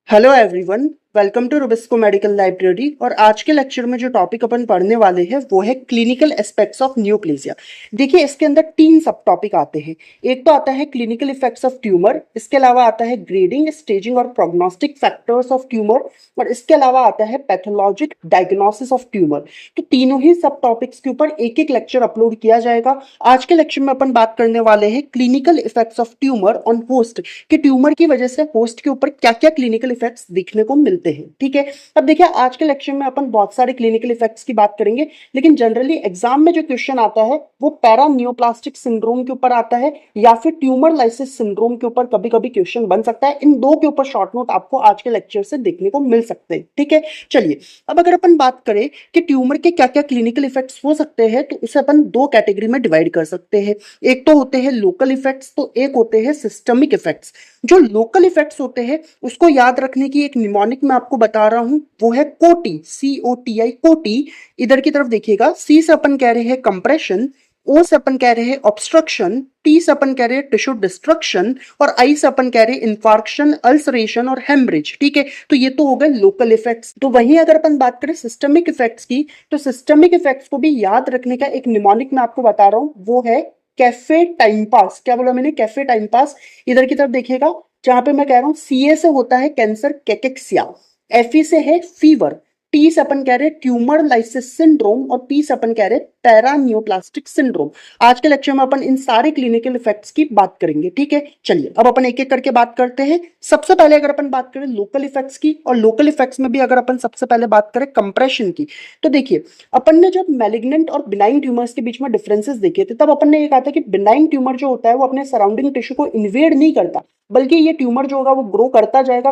Hello everyone, welcome to Rubisco medical library. और आज के लेक्चर में जो टॉपिक अपन पढ़ने वाले हैं वो है क्लिनिकल एस्पेक्ट्स ऑफ न्यूप्लेसिया। देखिए, इसके अंदर तीन सब टॉपिक आते हैं। एक तो आता है क्लिनिकल इफेक्ट्स ऑफ ट्यूमर, इसके अलावा आता है ग्रेडिंग, स्टेजिंग और प्रोग्नोस्टिक फैक्टर्स ऑफ ट्यूमर, और इसके अलावा आता है पैथोलॉजिक डायग्नोसिस ऑफ ट्यूमर। तो तीनों ही सब टॉपिक्स के ऊपर एक एक लेक्चर अपलोड किया जाएगा। आज के लेक्चर में अपन बात करने वाले हैं clinical effects of tumour on host, कि ट्यूमर की वजह से होस्ट के ऊपर क्या क्या क्लिनिकल इफेक्ट्स देखने को मिलते हैं। ठीक है, अब देखिए, आज के लेक्चर में अपन बहुत सारे क्लिनिकल इफेक्ट्स की बात करेंगे, लेकिन जनरली एग्जाम में जो क्वेश्चन आता है वो पैरानियोप्लास्टिक सिंड्रोम के ऊपर आता है या फिर ट्यूमर लाइसिस सिंड्रोम के ऊपर कभी कभी क्वेश्चन बन सकता है। इन दो के ऊपर शॉर्ट नोट आपको आज के लेक्चर से देखने को मिल सकते हैं। ठीक है, चलिए, अब अगर अपन बात करें कि ट्यूमर के क्या क्या क्लिनिकल इफेक्ट्स हो सकते हैं, तो उसे अपन दो कैटेगरी में डिवाइड कर सकते हैं। एक तो होते हैं लोकल इफेक्ट्स, तो एक होते हैं सिस्टमिक इफेक्ट्स। जो लोकल इफेक्ट्स होते हैं उसको याद रखने की एक निमोनिक मैं आपको बता रहा हूं, वो है कोटी, COTI, कोटी। इधर की तरफ देखिएगा, सी से अपन कह रहे हैं कंप्रेशन, ओ से अपन कह रहे हैं ऑब्स्ट्रक्शन, टी से अपन कह रहे हैं टिश्यू डिस्ट्रक्शन, और आई से अपन कह रहे हैं इंफार्क्शन, अल्सरेशन और हेमरेज। ठीक है, तो ये तो हो गए लोकल इफेक्ट्स। तो वहीं अगर अपन बात करें सिस्टमिक इफेक्ट्स की, तो सिस्टमिक इफेक्ट्स को भी याद रखने का एक निमोनिक मैं आपको बता रहा हूं, वो है कैफे टाइम पास। क्या बोला मैंने? Cafe time pass. इधर की तरफ देखिएगा, जहां पे मैं कह रहा हूं CA से होता है कैंसर कैकेक्सिया, FE से है फीवर, T से अपन कह रहे हैं ट्यूमर लाइसिस सिंड्रोम, और P से अपन कह रहे हैं पैरानियोप्लास्टिक सिंड्रोम। आज के लेक्चर में अपन इन सारे क्लिनिकल इफेक्ट्स की बात करेंगे। ठीक है, चलिए अब अपन एक एक करके बात करते हैं। सबसे पहले अगर अपन बात करें लोकल इफेक्ट्स की, और लोकल इफेक्ट्स में भी अगर अपन सबसे पहले बात करें कंप्रेशन की, तो देखिए, अपन ने जब मैलिग्नेंट और बिनाइन ट्यूमर्स के बीच में डिफरेंसेस देखे थे, तब अपन ने ये कहा था कि बिनाइन ट्यूमर जो होता है वो अपने सराउंडिंग टिश्यू को इन्वेड नहीं करता, बल्कि ये ट्यूमर जो होगा वो ग्रो करता जाएगा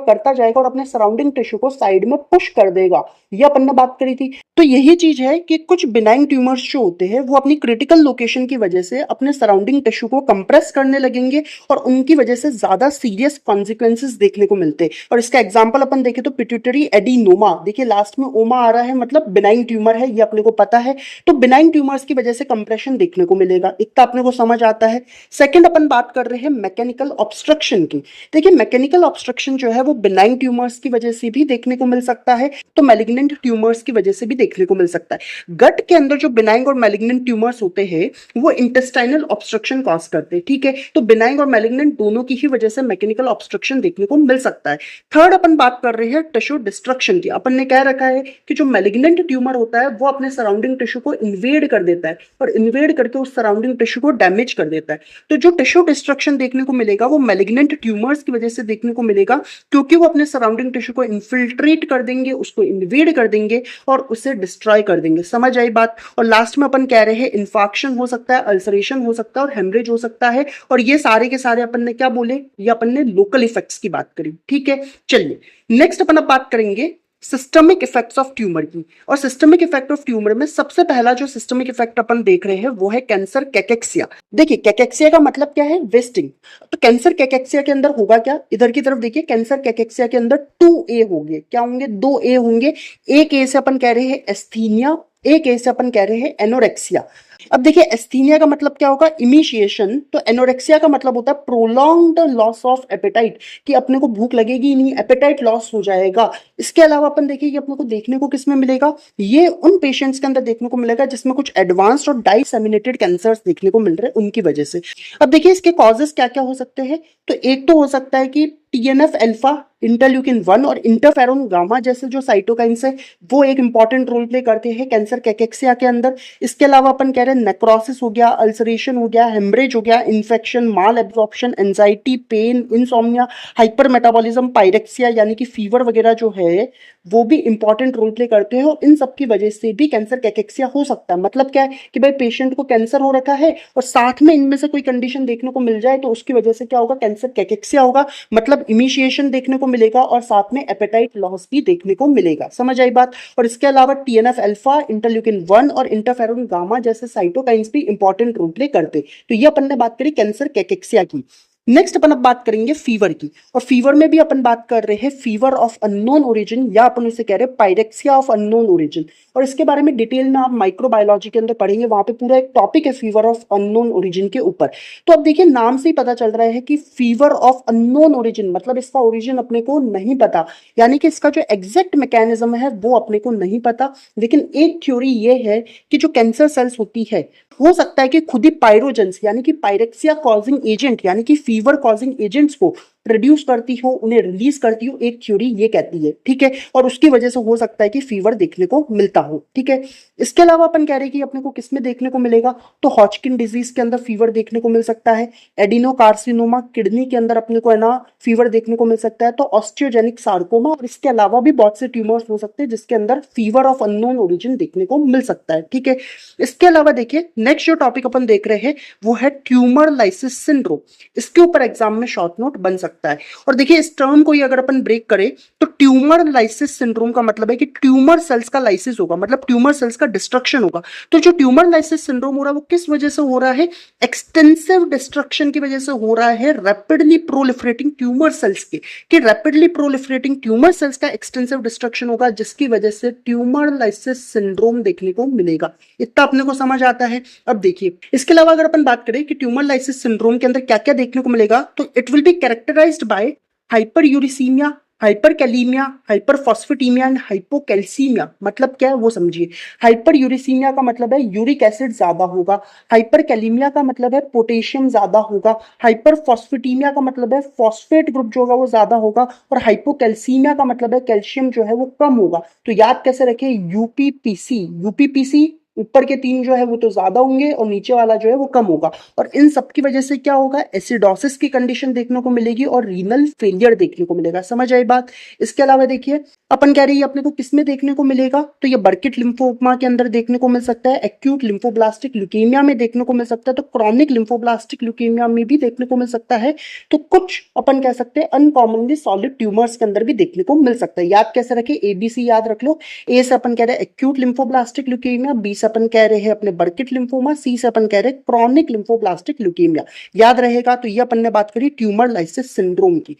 और अपने सराउंडिंग टिश्यू को साइड में पुश कर देगा। ये अपन ने बात करी थी। तो यही चीज है कि कुछ बिनाइन ट्यूमर्स जो होते हैं वो अपनी क्रिटिकल लोकेशन की वजह से अपने सराउंडिंग टिश्यू को कंप्रेस करने लगेंगे, और उनकी वजह से ज्यादा सीरियस कॉन्सिक्वेंसेस देखने को मिलते हैं। और इसका एग्जांपल अपन देखें तो पिट्यूटरी एडिनोमा, देखिए लास्ट में ओमा आ रहा है, मतलब बिनाइन ट्यूमर है, ये अपने को पता है। तो बिनाइन ट्यूमर्स की वजह से कंप्रेशन देखने को मिलेगा, इतना अपने को समझ आता है। सेकेंड, अपन बात कर रहे हैं मैकेनिकल ऑब्स्ट्रक्शन की। देखिए, मैकेनिकल ऑब्स्ट्रक्शन जो है वो बिनाइन ट्यूमर्स की वजह से भी देखने को मिल सकता है, तो मैलिग्नेंट ट्यूमर्स की वजह से भी देखने को मिल सकता है। गट के अंदर जो बिनाइन और मैलिग्नेंट ट्यूमर्स होते हैं वो इंटेस्टाइनल ऑब्स्ट्रक्शन कॉज करते हैं। ठीक है, तो बिनाइन और मैलिग्नेंट दोनों की ही वजह से मैकेनिकल ऑब्स्ट्रक्शन देखने को मिल सकता है। थर्ड, अपन बात कर रहे हैं टिश्यू डिस्ट्रक्शन की। अपन ने कह रखा है कि जो मैलिग्नेंट ट्यूमर होता है वो अपने सराउंडिंग टिश्यू को इन्वेड कर देता है, और इन्वेड करके उस सराउंडिंग टिश्यू को डैमेज कर देता है। तो जो टिश्यू डिस्ट्रक्शन देखने को मिलेगा वो मैलिग्नेंट ट्यूमर्स की वजह से देखने को मिलेगा, क्योंकि वो अपने सराउंडिंग टिश्यू को इन्फिल्ट्रेट कर देंगे, उसको इन्वेड कर देंगे और उसे डिस्ट्रॉय कर देंगे। समझ आई बात? और लास्ट में अपन कह रहे हैं इन्फार्क्शन हो सकता है, अल्सरेशन हो सकता है और हेमरेज हो सकता है। और ये सारे के सारे अपन ने क्या बोले? ये अपन ने लोकल इफेक्ट्स की बात करी। ठीक है, चलिए नेक्स्ट अपन अब बात करेंगे सिस्टमिक इफेक्ट्स ऑफ ट्यूमर की। और सिस्टमिक इफेक्ट ऑफ ट्यूमर में सबसे पहला जो सिस्टमिक इफेक्ट अपन देख रहे हैं वो है कैंसर कैकेक्सिया। देखिए, कैकेक्सिया का मतलब क्या है? वेस्टिंग। तो कैंसर कैकेक्सिया के अंदर होगा क्या? इधर की तरफ देखिए, कैंसर कैकेक्सिया के अंदर 2A होंगे। क्या होंगे? 2A होंगे। एक ए से अपन कह रहे हैं एस्थीनिया, एक ए से अपन कह रहे हैं एनोरेक्सिया। अब देखिए, एस्थीनिया का मतलब क्या होगा? इमिशिएशन। तो एनोरेक्सिया का मतलब होता है प्रोलॉन्ग्ड लॉस ऑफ एपेटाइट, कि अपने को भूख लगेगी ही नहीं, एपेटाइट लॉस हो जाएगा। इसके अलावा अपन देखिए कि अपने को देखने को किसमें मिलेगा? ये उन पेशेंट्स के अंदर देखने को मिलेगा जिसमें कुछ एडवांस्ड और डाइसेमिनेटेड कैंसर्स देखने को मिल रहे हैं, उनकी वजह से। अब देखिए, इसके कॉजेस क्या क्या हो सकते हैं। तो एक तो हो सकता है कि TNF अल्फा, इंटरल्यूकिन 1 और इंटरफेरोन गामा जैसे जो साइटोकाइंस है वो एक इंपॉर्टेंट रोल प्ले करते हैं कैंसर कैकेक्सिया के अंदर। इसके अलावा अपन कह रहे हैं नेक्रोसिस हो गया, अल्सरेशन हो गया, हेमरेज हो गया, infection, malabsorption, anxiety, pain, insomnia, hypermetabolism, pyrexia यानी कि फीवर वगैरह जो है वो भी इंपॉर्टेंट रोल प्ले करते हैं। और इन सब की वजह से भी कैंसर कैकेक्सिया हो सकता है। मतलब क्या है कि भाई पेशेंट को कैंसर हो रखा है और साथ में इनमें से कोई कंडीशन देखने को मिल जाए तो उसकी वजह से क्या होगा? कैंसर कैकेक्सिया होगा। मतलब इनिशिएशन देखने को मिलेगा और साथ में एपेटाइट लॉस भी देखने को मिलेगा। समझ आई बात? और इसके अलावा TNF अल्फा, इंटरल्यूकिन 1 और इंटरफेरोन गामा जैसे साइटोकाइंस भी इंपॉर्टेंट रोल प्ले करते। तो ये अपन ने बात करी कैंसर कैकेक्सिया की। नेक्स्ट अपन अब बात करेंगे फीवर की, और फीवर में भी अपन बात कर रहे हैं फीवर ऑफ अननोन ओरिजिन, या अपन उसे कह रहे हैं पायरेक्सिया ऑफ अननोन ओरिजिन। और इसके बारे में डिटेल में आप माइक्रोबायोलॉजी के अंदर पढ़ेंगे, वहां पे पूरा एक टॉपिक है फीवर ऑफ अननोन ओरिजिन के ऊपर। तो अब देखिए नाम से ही पता चल रहा है कि फीवर ऑफ अननोन ओरिजिन मतलब इसका ओरिजिन अपने को नहीं पता, यानी कि इसका जो एग्जैक्ट मैकेनिज्म है वो अपने को नहीं पता। लेकिन एक थ्योरी ये है कि जो कैंसर सेल्स होती है हो सकता है कि खुद ही पायरोजेंस यानी कि पायरेक्सिया कॉजिंग एजेंट यानी कि फीवर कॉजिंग एजेंट्स को प्रोड्यूस करती हो, उन्हें रिलीज करती हो, एक थ्योरी ये कहती है, ठीक है। और उसकी वजह से हो सकता है कि फीवर देखने को मिलता हो, ठीक है। इसके अलावा अपन कह रहे हैं कि अपने को किसमें देखने को मिलेगा, तो हॉचकिन डिजीज के अंदर फीवर देखने को मिल सकता है, एडिनोकार्सिनोमा किडनी के अंदर अपने को है ना फीवर देखने को मिल सकता है, तो ऑस्टियोजेनिक सार्कोमा, और इसके अलावा भी बहुत से ट्यूमर्स हो सकते हैं जिसके अंदर फीवर ऑफ अननोन ओरिजिन देखने को मिल सकता है, ठीक है। इसके अलावा देखिए नेक्स्ट जो टॉपिक अपन देख रहे हैं वो है ट्यूमर लाइसिस सिंड्रोम। इसके ऊपर एग्जाम में शॉर्ट नोट बन सकता है। और देखिए इस टर्म को ही अगर अपन ब्रेक करें तो ट्यूमर लाइसिस सिंड्रोम का मतलब है कि ट्यूमर सेल्स का लाइसिस होगा, मतलब ट्यूमर सेल्स का डिस्ट्रक्शन होगा। तो जो ट्यूमर लाइसिस सिंड्रोम हो रहा है वो किस वजह से हो रहा है, एक्सटेंसिव डिस्ट्रक्शन की वजह से हो रहा है रैपिडली प्रोलिफरेटिंग ट्यूमर सेल्स के, कि रैपिडली प्रोलिफरेटिंग ट्यूमर सेल्स का एक्सटेंसिव डिस्ट्रक्शन होगा जिसकी वजह से ट्यूमर लाइसिस सिंड्रोम देखने को मिलेगा। इतना अपने को समझ आता है। अब देखिए इसके अलावा अगर अपन बात करें कि ट्यूमर लाइसिस सिंड्रोम के अंदर क्या क्या देखने को मिलेगा, तो it will be characterised by hyperuricaemia, hyperkalaemia, hyperphosphataemia and hypocalcaemia. मतलब क्या है वो समझिए। हाइपर यूरिसीमिया का मतलब है यूरिक एसिड ज्यादा होगा, हाइपरकैलीमिया का मतलब है पोटेशियम ज्यादा होगा, हाइपरफॉस्फेटीमिया का मतलब है फॉस्फेट ग्रुप जो होगा वो ज्यादा होगा, और हाइपोकैल्सीमिया का मतलब है कैल्शियम जो है वो कम होगा। तो याद कैसे रखें, यूपीपीसी, यूपीपीसी ऊपर के तीन जो है वो तो ज्यादा होंगे और नीचे वाला जो है वो कम होगा। और इन सब की वजह से क्या होगा, एसिडोसिस की कंडीशन देखने को मिलेगी और रीनल फेलियर देखने को मिलेगा। समझ आई बात। इसके अलावा देखिए अपन कह रही है अपने को किसमें देखने को मिलेगा, तो ये बर्किट लिम्फोमा के अंदर देखने को मिल सकता है, एक्यूट लिम्फोब्लास्टिक ल्यूकेमिया में देखने को मिल सकता है, तो क्रॉनिक लिम्फोब्लास्टिक ल्यूकेमिया में भी देखने को मिल सकता है। तो कुछ अपन कह सकते हैं अनकॉमनली सॉलिड ट्यूमर्स के अंदर भी देखने को मिल सकता है। याद कैसे रखे, एबीसी याद रख लो। ए से अपन कह रहे हैं एक्यूट लिम्फोब्लास्टिक ल्यूकेमिया, बी से अपन कह रहे हैं अपने बर्किट लिम्फोमा, सी से अपन कह रहे हैं क्रॉनिक लिम्फोब्लास्टिक ल्यूकेमिया। याद रहेगा। तो ये अपन ने बात करी ट्यूमर लाइसिस सिंड्रोम की।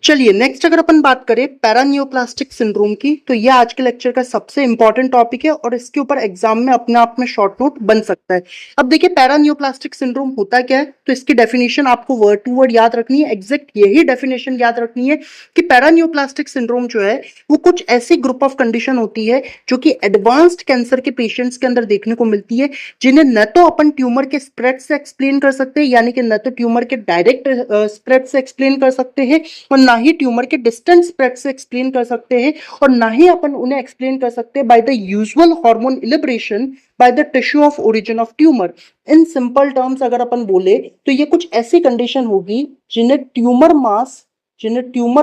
चलिए नेक्स्ट अगर अपन बात करें पैरानियोप्लास्टिक सिंड्रोम की, तो ये आज के लेक्चर का सबसे इंपॉर्टेंट टॉपिक है और इसके ऊपर एग्जाम में अपने आप में शॉर्ट नोट बन सकता है। अब देखिए पैरानियोप्लास्टिक सिंड्रोम होता क्या है, तो इसकी डेफिनेशन आपको वर्ड टू वर्ड याद रखनी है, एग्जैक्ट यही डेफिनेशन याद रखनी है कि पैरानियोप्लास्टिक सिंड्रोम जो है वो कुछ ऐसी ग्रुप ऑफ कंडीशन होती है जो कि एडवांस्ड कैंसर के पेशेंट्स के अंदर देखने को मिलती है, जिन्हें न तो अपन ट्यूमर के स्प्रेड से एक्सप्लेन कर सकते हैं, यानी कि न तो ट्यूमर के डायरेक्ट स्प्रेड से एक्सप्लेन कर सकते हैं और ना ही ट्यूमर के डिस्टेंस स्प्रेड से एक्सप्लेन कर सकते हैं, और ना ही अपन उन्हें एक्सप्लेन कर सकते हैं by the usual hormone elaboration by the tissue of origin of tumour. In simple terms अगर अपन बोले तो ये कुछ ऐसी कंडीशन होगी जिन्हें ट्यूमर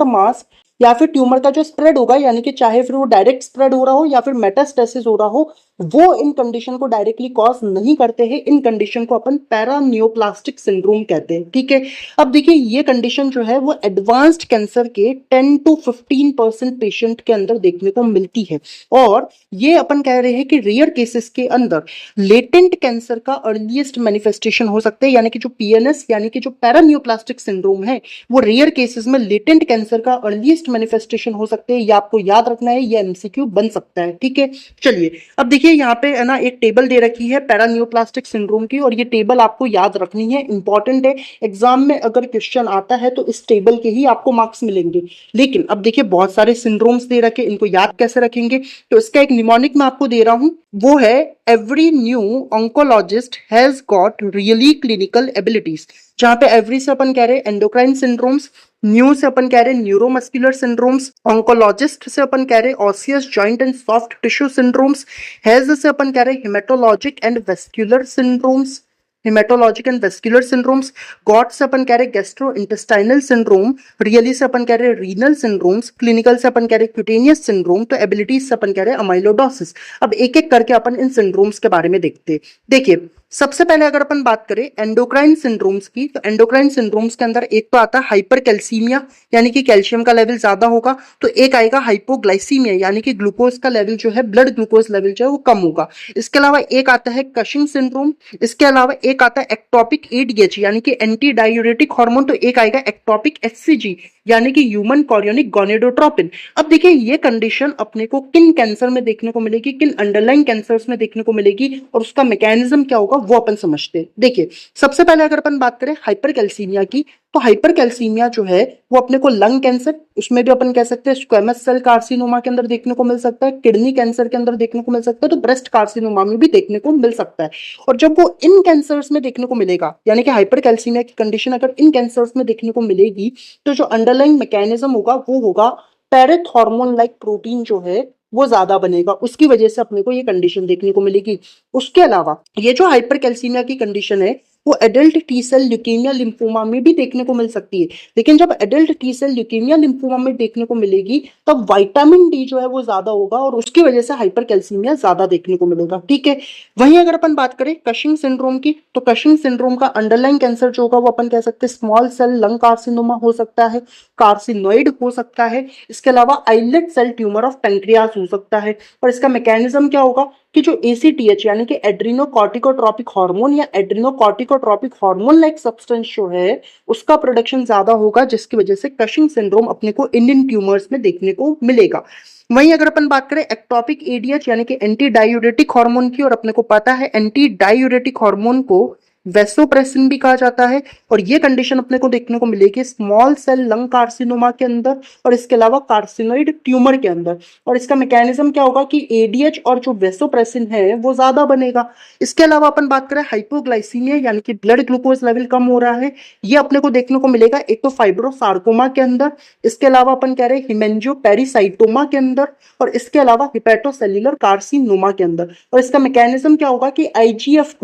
मास या फिर ट्यूमर का जो स्प्रेड होगा, यानी कि चाहे फिर वो डायरेक्ट स्प्रेड हो रहा हो या फिर मेटास्टेसिस हो रहा हो, वो इन कंडीशन को डायरेक्टली कॉज नहीं करते हैं। इन कंडीशन को अपन पैरानियोप्लास्टिक सिंड्रोम कहते हैं, ठीक है। अब देखिए ये कंडीशन जो है वो एडवांस्ड कैंसर के 10 to 15% पेशेंट के अंदर देखने को मिलती है, और ये अपन कह रहे हैं कि रेयर केसेस के अंदर लेटेंट कैंसर का अर्लीस्ट मैनिफेस्टेशन हो सकते हैं, यानी कि जो पीएनएस यानी कि जो पैरानियोप्लास्टिक सिंड्रोम है वो रेयर केसेस में लेटेंट कैंसर का अर्लीस्ट मैनिफेस्टेशन हो सकते हैं। ये आपको याद रखना है, ये एमसीक्यू बन सकता है, ठीक है। चलिए अब देखिए यहाँ पे है ना एक टेबल दे रखी है पैरानियोप्लास्टिक सिंड्रोम की, और ये टेबल आपको याद रखनी है, इंपॉर्टेंट है। एग्जाम में अगर क्वेश्चन आता है तो इस टेबल के ही आपको मार्क्स मिलेंगे। लेकिन अब देखिए बहुत सारे सिंड्रोम्स दे रखे, इनको याद कैसे रखेंगे, तो इसका एक निमोनिक मैं आपको दे रहा हूं, वो है every new oncologist has got really clinical abilities. जहां पे एवरी से अपन कह रहे हैं एंडोक्राइन सिंड्रोम्स, न्यू से अपन कह रहे हैं न्यूरोमस्कुलर सिंड्रोम्स, ऑन्कोलॉजिस्ट से अपन कह रहे हैं osseous joint and soft tissue syndromes, हैज से अपन कह रहे हैं haematologic and vascular syndromes, haematologic and vascular syndromes, गॉट से अपन कह रहे gastro intestinal syndrome, really say अपन कह रहे रीनल सिंड्रोम्स, क्लिनिकल से अपन कह रहे क्यूटेनियस सिंड्रोम, तो एबिलिटीज से अपन कह रहे अमाइलोडोसिस। अब एक एक करके अपन इन सिंड्रोम्स के बारे में देखते हैं। देखिए सबसे पहले अगर अपन बात करें एंडोक्राइन सिंड्रोम्स की, तो एंडोक्राइन सिंड्रोम्स के अंदर एक तो आता है हाइपर कैल्सीमिया, यानी कि कैल्शियम का लेवल ज्यादा होगा, तो एक आएगा हाइपोग्लाइसीमिया, यानी कि ग्लूकोज का लेवल जो है, ब्लड ग्लूकोज लेवल जो है वो कम होगा। इसके अलावा एक आता है कशिंग सिंड्रोम, इसके अलावा एक आता है एक्टोपिक एडीएच यानी कि एंटी डायूरेटिक हार्मोन, तो एक आएगा एक्टोपिक एचसीजी यानी कि ह्यूमन कोरियोनिक गोनेडोट्रोपिन। अब देखिए ये कंडीशन अपने को किन कैंसर में देखने को मिलेगी, किन अंडरलाइन कैंसर्स में देखने को मिलेगी और उसका मैकेनिज्म क्या होगा वो अपन समझते हैं। देखिए सबसे पहले अगर अपन बात करें हाइपर कैल्सीमिया की, तो हाइपर कैल्सीमिया जो है वो अपने को लंग कैंसर, उसमें भी अपन कह सकते हैं स्क्वेमस सेल कार्सिनोमा के अंदर देखने को मिल सकता है, किडनी कैंसर के अंदर देखने को मिल सकता है, तो ब्रेस्ट कार्सिनोमा में भी देखने को मिल सकता है। और जब वो इन कैंसर्स में देखने को मिलेगा, यानी कि हाइपर कैल्सीमिया की कंडीशन अगर इन कैंसर्स में देखने को मिलेगी, तो जो अंडरलाइन मैकेनिज्म होगा वो होगा पैरेथॉर्मोन लाइक प्रोटीन जो है वो ज्यादा बनेगा, उसकी वजह से अपने को ये कंडीशन देखने को मिलेगी। उसके अलावा ये जो हाइपर कैल्सीमिया की कंडीशन है वो adult T cell leukaemia lymphoma में भी देखने को मिल सकती है, लेकिन जब adult T cell leukaemia lymphoma में देखने को मिलेगी तब विटामिन डी जो है वो ज्यादा होगा और उसकी वजह से हाइपर कैल्सीमिया ज्यादा देखने को मिलेगा। ठीक है, वहीं अगर अपन बात करें कशिंग सिंड्रोम की, तो कशिंग सिंड्रोम का अंडरलाइन कैंसर जो होगा वो अपन कह सकते हैं स्मॉल सेल लंग कार्सिनोमा हो सकता है, कार्सिनोइड हो सकता है, इसके अलावा islet cell tumour of pancreas हो सकता है। और इसका मैकेनिज्म क्या होगा कि जो एसीटीएच यानी कि एड्रीनोकॉर्टिकोट्रोपिक हार्मोन या एड्रीनोकॉर्टिकोट्रोपिक हार्मोन लाइक सब्सटेंस जो है उसका प्रोडक्शन ज्यादा होगा, जिसकी वजह से कशिंग सिंड्रोम अपने को इंडियन ट्यूमर्स में देखने को मिलेगा। वहीं अगर अपन बात करें एक्टोपिक एडीएच यानी कि एंटी डायूरेटिक हार्मोन की, और अपने को पता है एंटी डायूरेटिक हार्मोन को वेसोप्रेसिन भी कहा जाता है, और ये कंडीशन अपने को देखने को मिलेगी स्मॉल सेल लंग कार्सिनोमा के अंदर और इसके अलावा कार्सिनोइड ट्यूमर के अंदर। और इसका मैकेनिज्म क्या होगा कि एडीएच और जो वेसोप्रेसिन है वो ज्यादा बनेगा। इसके अलावा अपन बात करें हाइपोग्लाइसीमिया यानी कि ब्लड ग्लूकोज लेवल कम हो रहा है, ये अपने को देखने को मिलेगा एक तो फाइब्रोसार्कोमा के अंदर, इसके अलावा अपन कह रहे हैं हिमेंजियोपेरिसाइटोमा के अंदर, और इसके अलावा हिपेटोसेल्युलर कार्सिनोमा के अंदर। और इसका मैकेनिज्म क्या होगा कि आईजीएफ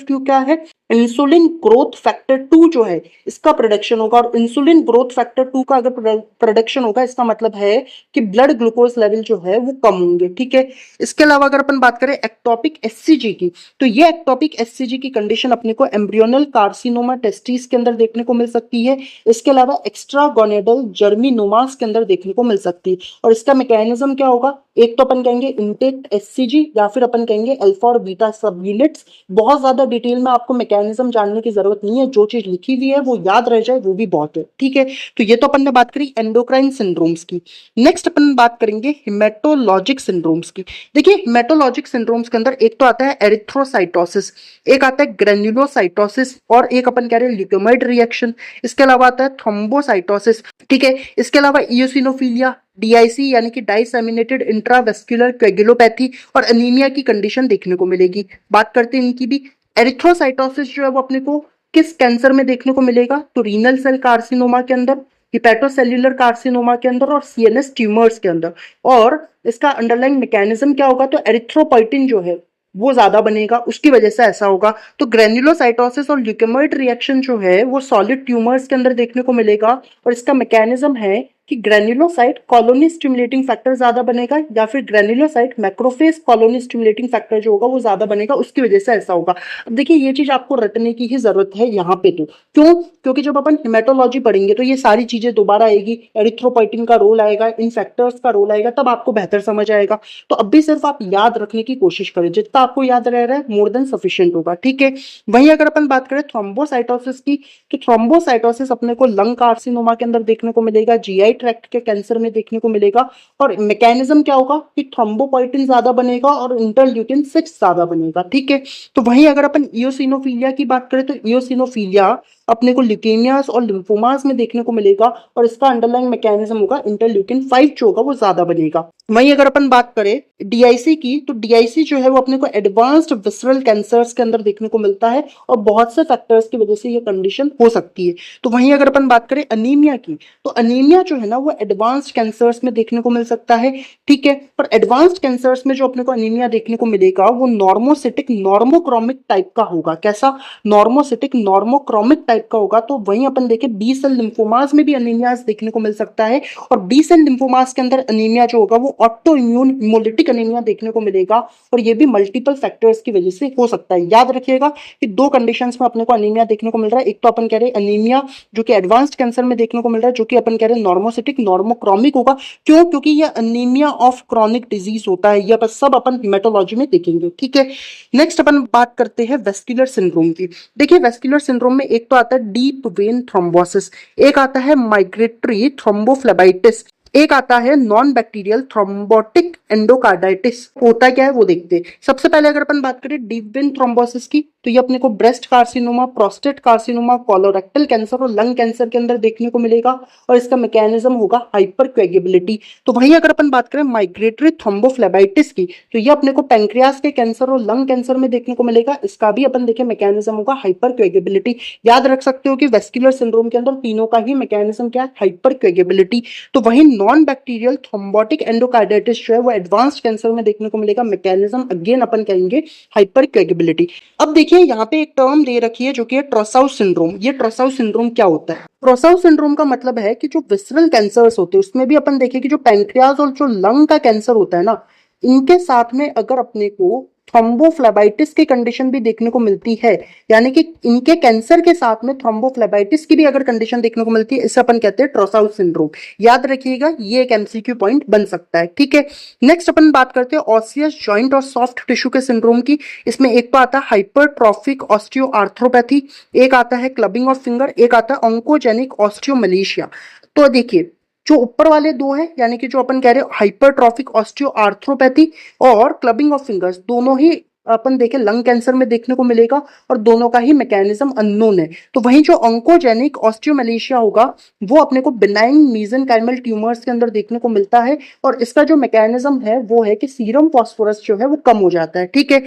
टू क्या है, इंसुलिन ग्रोथ फैक्टर 2 जो है इसका प्रोडक्शन होगा, और इंसुलिन ग्रोथ फैक्टर 2 का अगर प्रोडक्शन होगा इसका मतलब है कि ब्लड ग्लूकोज लेवल जो है वो कम होंगे। ठीक है, इसके अलावा अगर अपन बात करें एक्टोपिक एससीजी की, तो ये एक्टोपिक एससीजी की कंडीशन अपने को एम्ब्रियोनल कार्सिनोमा टेस्टिस के अंदर देखने को मिल सकती है, इसके अलावा एक्स्ट्रा गोनेडल जर्मिनोमास के अंदर देखने को मिल सकती है। और इसका मैकेनिज्म क्या होगा, एक तो अपन कहेंगे इंटेक्ट एससीजी या फिर अपन कहेंगे अल्फा और बीटा सब यूनिट्स। बहुत ज्यादा डिटेल में आपको मैकेनिज्म जानने की जरूरत नहीं है, जो चीज लिखी हुई है वो याद रह जाए वो भी बहुत है। ठीक है, तो ये तो अपन ने बात करी एंडोक्राइन सिंड्रोम्स की। नेक्स्ट अपन बात करेंगे हिमेटोलॉजिक सिंड्रोम्स की। देखिए हिमेटोलॉजिक सिंड्रोम्स के अंदर एक तो आता है एरिथ्रोसाइटोसिस, एक आता है ग्रेन्युलोसाइटोसिस, और एक अपन कह रहे हैं ल्यूकेमोइड रिएक्शन, इसके अलावा आता है थ्रोम्बोसाइटोसिस। ठीक है, इसके अलावा इयोसिनोफिलिया, डीआईसी यानी कि डाइसेमिनेटेड इंट्रावेस्कुलर कोएगुलोपैथी और एनीमिया की कंडीशन देखने को मिलेगी। बात करते हैं इनकी भी। एरिथ्रोसाइटोसिस जो है वो अपने को किस कैंसर में देखने को मिलेगा, तो रीनल सेल कार्सिनोमा के अंदर, हिपेटोसेल्युलर कार्सिनोमा के अंदर और सीएनएस ट्यूमर्स के अंदर। और इसका अंडरलाइन मैकेनिज्म क्या होगा, तो एरिथ्रोपोइटिन जो है वो ज्यादा बनेगा, उसकी वजह से ऐसा होगा। तो ग्रेन्युलोसाइटोसिस और ल्यूकेमोइड रिएक्शन जो है वो सॉलिड ट्यूमर्स के अंदर देखने को मिलेगा, और इसका मैकेनिज्म है कि ग्रेन्युलोसाइट कॉलोनी स्टिमुलेटिंग फैक्टर ज्यादा बनेगा या फिर granulocyte macrophage colony stimulating factor जो होगा वो ज्यादा बनेगा, उसकी वजह से ऐसा होगा। अब देखिए ये चीज आपको रटने की ही जरूरत है यहाँ पे, तो क्यों, क्योंकि जब अपन हिमेटोलॉजी पढ़ेंगे तो ये सारी चीजें दोबारा आएगी, एरिथ्रोपोइटिन का रोल आएगा, इन फैक्टर्स का रोल आएगा, तब आपको बेहतर समझ आएगा। तो अब भी सिर्फ आप याद रखने की कोशिश करें, जितना आपको याद रह रहा है मोर देन सफिशिएंट होगा। ठीक है, वहीं अगर अपन बात करें थ्रोम्बोसाइटोसिस की, तो थ्रोम्बोसाइटोसिस अपने को लंग कार्सिनोमा के अंदर देखने को मिलेगा, जीआई ट्रैक्ट के कैंसर में देखने को मिलेगा। और मैकेनिज्म क्या होगा कि थ्रोम्बोपोइटिन ज्यादा बनेगा और इंटरल्यूकिन 6 ज्यादा बनेगा। ठीक है, तो वहीं अगर अपन इयोसिनोफिलिया की बात करें तो इयोसिनोफिलिया अपने को ल्यूकेमियास और लिम्फोमास में देखने को मिलेगा, और इसका अंडरलाइन मैकेनिज्म होगा इंटरल्यूकिन 5 जो होगा वो ज्यादा बनेगा। वहीं अगर अपन बात करें डीआईसी की, तो डीआईसी जो है वो अपने को एडवांस्ड विसरल कैंसर्स के अंदर देखने को मिलता है, और बहुत से फैक्टर्स की वजह से ये कंडीशन हो सकती है। तो वहीं अगर अपन बात करें अनीमिया की, तो अनीमिया जो है ना वो एडवांस्ड कैंसर्स में देखने को मिल सकता है। ठीक है, पर एडवांस्ड कैंसर्स में जो अपने को अनीमिया देखने को मिलेगा वो नॉर्मोसिटिक नॉर्मोक्रोमिक टाइप का होगा। कैसा, नॉर्मोसिटिक नॉर्मोक्रोमिक टाइप टाइप का होगा, तो वहीं अपन देखें बी सेल लिम्फोमास में भी अनीमिया देखने को मिल सकता है। और बी सेल लिम्फोमास के अंदर अनीमिया जो होगा वो ऑटो इम्यून हिमोलिटिक अनीमिया देखने को मिलेगा, और ये भी मल्टीपल फैक्टर्स की वजह से हो सकता है। याद रखिएगा कि दो कंडीशंस में अपने को अनीमिया देखने को मिल रहा है। एक तो अपन कह रहे हैं अनीमिया जो कि एडवांस्ड कैंसर में देखने को मिल रहा है, जो कि अपन कह रहे हैं नॉर्मोसिटिक नॉर्मोक्रोमिक होगा। क्यों? क्योंकि ये अनीमिया ऑफ क्रॉनिक डिजीज होता है। ये सब अपन हिमेटोलॉजी में देखेंगे, ठीक है। नेक्स्ट अपन बात करते हैं वेस्कुलर सिंड्रोम की। देखिए वेस्कुलर सिंड्रोम में एक तो आता है डीप वेन थ्रोम्बोसिस, एक आता है माइग्रेटरी थ्रोम्बोफ्लेबाइटिस, एक आता है नॉन बैक्टीरियल थ्रोम्बोटिक एंडोकार्डाइटिस। होता क्या है वो देखते हैं। सबसे पहले अगर अपन बात करें डीप वेन थ्रोम्बोसिस की, तो ये अपने को breast carcinoma, prostate carcinoma, colorectal cancer और लंग कैंसर के अंदर देखने को मिलेगा, और इसका मैकेनिज्म होगा हाइपरकोएगुलेबिलिटी। तो वहीं अगर अपन बात करें माइग्रेटरी थ्रोम्बोफ्लेबाइटिस की, तो ये अपने को पैंक्रियास के कैंसर और लंग कैंसर में देखने को मिलेगा। इसका भी अपन देखें मैकेनिज्म होगा हाइपरकोएगुलेबिलिटी। याद रख सकते हो कि वेस्कुलर सिंड्रोम के अंदर तीनों का ही मैकेनिज्म क्या है? हाइपरकोएगुलेबिलिटी। तो वहीं नॉन बैक्टीरियल थ्रोम्बोटिक एंडोकार्डाइटिस जो है वो एडवांस्ड कैंसर में देखने को मिलेगा। मैकेनिज्म अगेन अपन कहेंगे हाइपरकोएगुलेबिलिटी। अब देखिए यहाँ पे एक टर्म दे रखी है जो कि है ट्रोसाउ सिंड्रोम। ये ट्रोसाउ सिंड्रोम क्या होता है? ट्रोसाउ सिंड्रोम का मतलब है कि जो विसरल कैंसर्स होते हैं उसमें भी अपन देखें कि जो पैंक्रियाज और जो लंग का कैंसर होता है ना, इनके साथ में अगर अपने को थ्रोम्बोफ्लेबाइटिस की कंडीशन भी देखने को मिलती है, यानी कि इनके कैंसर के साथ में थ्रोम्बोफ्लेबाइटिस की भी अगर कंडीशन देखने को मिलती है, इसे अपन कहते हैं ट्रोसाउ सिंड्रोम। याद रखिएगा ये एक एमसीक्यू पॉइंट बन सकता है, ठीक है। नेक्स्ट अपन बात करते हैं ऑसियस जॉइंट और सॉफ्ट टिश्यू के सिंड्रोम की। इसमें एक तो आता है हाइपरट्रॉफिक ऑस्टियोआर्थ्रोपैथी, एक आता है क्लबिंग ऑफ फिंगर, एक आता है ऑन्कोजेनिक ऑस्टियोमलेशिया। तो देखिए जो ऊपर वाले दो हैं, यानी कि जो अपन कह रहे हैं हाइपरट्रॉफिक ऑस्टियोआर्थ्रोपैथी और क्लबिंग ऑफ फिंगर्स, दोनों ही अपन देखें लंग कैंसर में देखने को मिलेगा, और दोनों का ही मैकेनिज्म अननोन है। तो वहीं जो ऑन्कोजेनिक ऑस्टियोमलेशिया होगा वो अपने को बिनाइन मीजेनकाइमल ट्यूमर्स के अंदर देखने को मिलता है, और इसका जो मैकेनिज्म है वो है कि सीरम फास्फोरस जो है वो कम हो जाता है, ठीक है।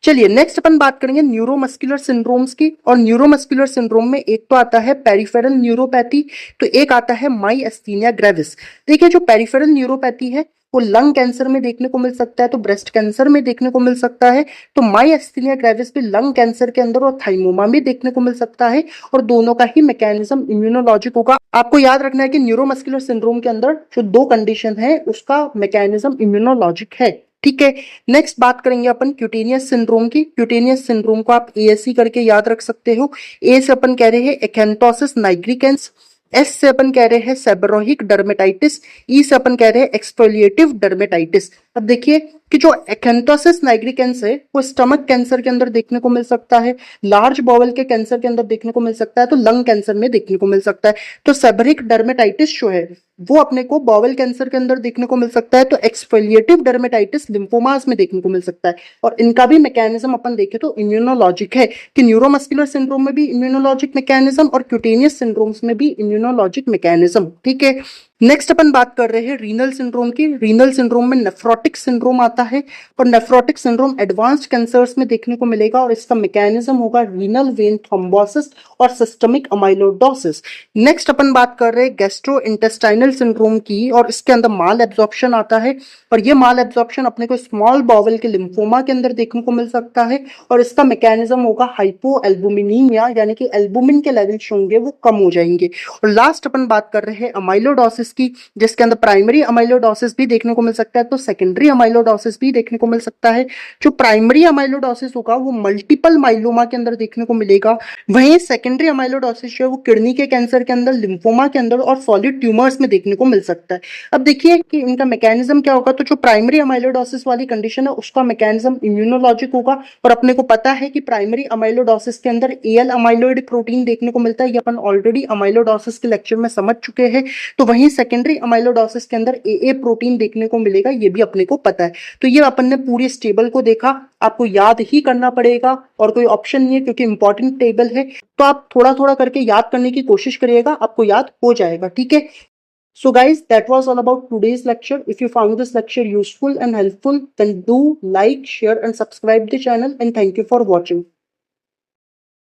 चलिए नेक्स्ट अपन बात करेंगे न्यूरोमस्कुलर सिंड्रोम्स की। और न्यूरोमस्कुलर सिंड्रोम में एक तो आता है पेरिफेरल न्यूरोपैथी, तो एक आता है माइएस्थीनिया ग्रेविस। देखिए जो पेरिफेरल न्यूरोपैथी है वो लंग कैंसर में देखने को मिल सकता है, तो ब्रेस्ट कैंसर में देखने को मिल सकता है। तो माइएस्थीनिया ग्रेविस भी लंग कैंसर के अंदर और थाइमोमा में देखने को मिल सकता है, और दोनों का ही मैकेनिज्म इम्यूनोलॉजिक होगा। आपको याद रखना है कि न्यूरोमस्कुलर सिंड्रोम के अंदर जो दो कंडीशन है उसका मैकेनिज्म इम्यूनोलॉजिक है, ठीक है। नेक्स्ट बात करेंगे अपन क्यूटेनियस सिंड्रोम की। क्यूटेनियस सिंड्रोम को आप एएससी करके याद रख सकते हो। ए से अपन कह रहे हैं एक्यांथोसिस नाइग्रिकेंस, एस से अपन कह रहे हैं सेबरोहिक डर्मेटाइटिस, ई से अपन कह रहे हैं एक्सफोलिएटिव डर्मेटाइटिस। अब देखिए कि जो एक्यांथोसिस नाइग्रिकेंस है वो स्टमक कैंसर के अंदर देखने को मिल सकता है, लार्ज बॉवल के कैंसर के अंदर देखने को मिल सकता है, तो लंग कैंसर में देखने को मिल सकता है। तो सेबरिक डर्मेटाइटिस जो है वो अपने को बॉवल कैंसर के अंदर देखने को मिल सकता है। तो एक्सफोलिएटिव डर्मेटाइटिस लिम्फोमास में देखने को मिल सकता है, और इनका भी मैकेनिज्म अपन देखें तो इम्यूनोलॉजिक है, कि न्यूरोमस्कुलर सिंड्रोम में भी इम्यूनोलॉजिक मैकेनिज्म और क्यूटेनियस सिंड्रोम्स में भी इम्यूनोलॉजिक मैकेनिज्म, ठीक है। नेक्स्ट अपन बात कर रहे हैं रीनल सिंड्रोम की। रीनल सिंड्रोम में नेफ्रोटिक सिंड्रोम आता है, और नेफ्रोटिक सिंड्रोम एडवांस्ड कैंसर्स में देखने को मिलेगा, और इसका मैकेनिज्म होगा रीनल वेन थ्रोम्बोसिस और सिस्टमिक अमाइलोइडोसिस। नेक्स्ट अपन बात कर रहे हैं गैस्ट्रोइंटेस्टाइनल सिंड्रोम की, और इसके अंदर माल एब्जॉर्प्शन आता है, और ये माल एब्जॉर्प्शन अपने को स्मॉल बाउल के लिम्फोमा के अंदर देखने को मिल सकता है, और इसका मैकेनिज्म होगा हाइपोएल्बुमिनीमिया, यानी कि एल्बुमिन के लेवल्स होंगे वो कम हो जाएंगे। और लास्ट अपन बात कर रहे हैं अमाइलोइडोसिस की, जिसके अंदर प्राइमरी अमाइलोइडोसिस भी देखने को मिल सकता है, तो सेकेंडरी अमाइलोइडोसिस भी देखने को मिल सकता है। जो प्राइमरी अमाइलोइडोसिस होगा वो मल्टीपल माइलोमा के अंदर देखने को मिलेगा, वहीं सेकेंडरी अमाइलोइडोसिस जो है वो किडनी के कैंसर के अंदर, लिम्फोमा के अंदर और सॉलिड ट्यूमर्स में देखने को मिल सकता है। अब देखिए कि इनका मैकेनिज्म क्या होगा। तो जो प्राइमरी अमाइलोइडोसिस वाली कंडीशन है उसका मैकेनिज्म इम्यूनोलॉजिक होगा, और अपने को पता है कि प्राइमरी अमाइलोइडोसिस के अंदर एल अमाइलोइड प्रोटीन देखने को मिलता है, ये अपन ऑलरेडी अमाइलोइडोसिस के लेक्चर में समझ चुके हैं। तो वहीं सेकेंडरी अमाइलोइडोसिस के अंदर ए प्रोटीन देखने को मिलेगा, ये भी अपने को पता है। तो ये अपन ने पूरी इस टेबल को देखा, आपको याद ही करना पड़ेगा और कोई ऑप्शन नहीं है क्योंकि इंपॉर्टेंट टेबल है। तो आप थोड़ा थोड़ा करके याद करने की कोशिश करिएगा, आपको याद हो जाएगा, ठीक है। So guys, that was all about today's lecture. If you found this lecture useful and helpful, then do like, share and subscribe the channel, and thank you for watching.